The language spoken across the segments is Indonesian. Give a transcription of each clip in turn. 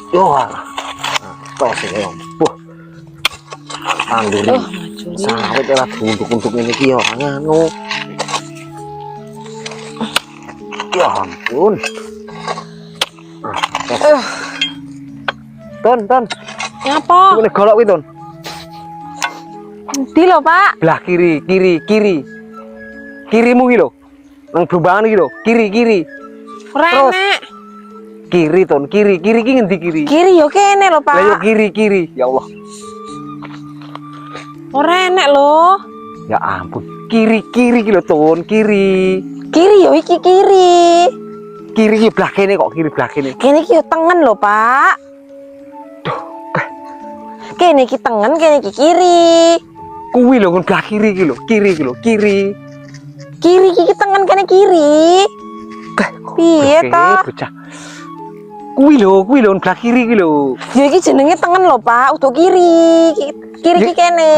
Yo, tos ya. Wah, tanduri. Sawit ora untuk ini ki ora nganu. Ya ampun. Ton. Ngapa? Ini golok kuwi, Ton. Di lho, Pak. Belah kiri. Kirimu ki lho. Nang blumbangan iki lho, kiri. Terus. Renek. Kiri, Ton. Kiri ki ngendi kiri? Kiri yo kene lho, Pak. Lah yo kiri. Ya Allah. Ora enek lho. Ya ampun. Kiri ki lho, Ton. Kiri. Kiri yo iki kiri. Kiri ki belah kene kok, kiri belah kene. Kene iki yo tengen lho, Pak. Duh, Kene iki tengen, kene iki kiri. kuwi lho ngon belah kiri ki lho, kiri. Kiri iki tengen, kene kiri. Piye ta? Bocah. Kuwi lho ngon belah kiri ki lho. Ya iki jenenge tengen lho, Pak. Utuk kiri. Kiri iki kene.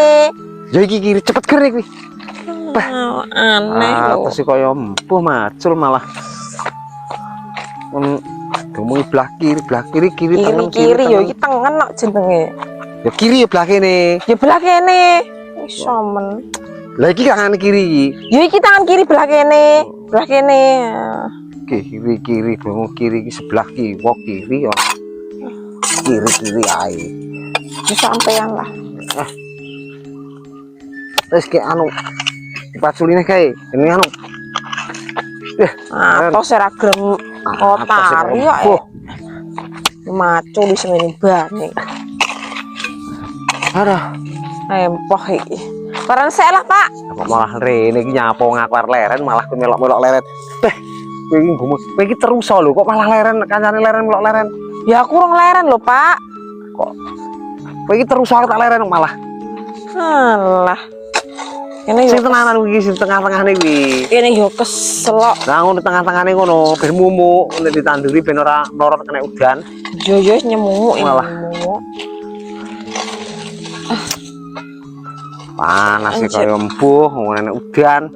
Ya iki kiri, cepet kene kuwi. Aneh lho. Terus kaya empuh macul malah. Ngomong belah kiri tengen Kiri yo iki tengen kok jenenge. Ya kiri ya belah kene. Ya belah kene. Wis somen. Lah iki kanan kiri iki. Ya iki tangan kiri belah kene. Belah kene. Kiri ngomong kiri iki sebelah kiwa kiri ya. Kiri ae. Wis sampean lah. Terus ke anu paculine kae. Ini anu. Tos ora grem otar yo. Maco di semene bane. Aduh, Empoh iki. Peran sik lah, Pak. kok malah rene iki nyapo ngakwar leren malah kowe melok-melok leret. Kowe iki gumus. Kowe iki teruso lho kok malah leren kancane leren melok leren. Ya aku rong leren lho, Pak. Kok kowe iki teruso tak leren malah. Alah. Kene yo Sing tenanan iki sing tengah-tengahne kuwi. kene yo kesel kok. Nah ngono tengah-tengahne ngono ben mumuk nek ditanduri ben ora melorot kena udan. Yo nyemumuk Malah. nyemumuk. Panas sih kaya embuh ngene udan.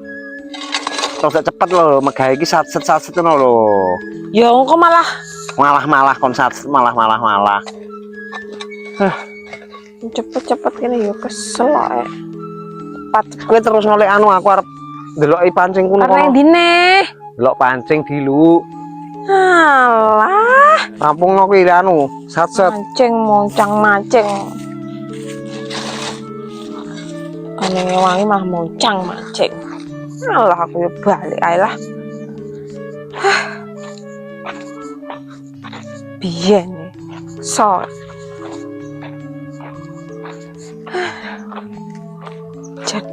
Terus cepet lho megah iki satset ngono lho. Ya engko malah Kon satset malah. cepet-cepet kene yo kesel kok. Pat kowe terus ngolek anu aku arep ndeloki pancing kuno Karena kono. dine. Delok pancing dilu. Alah, Rampungno kuwi anu satset. mancing. Ane wangi mah mancing. Alah aku yo balik ae lah. Biyen nih. So. Jan.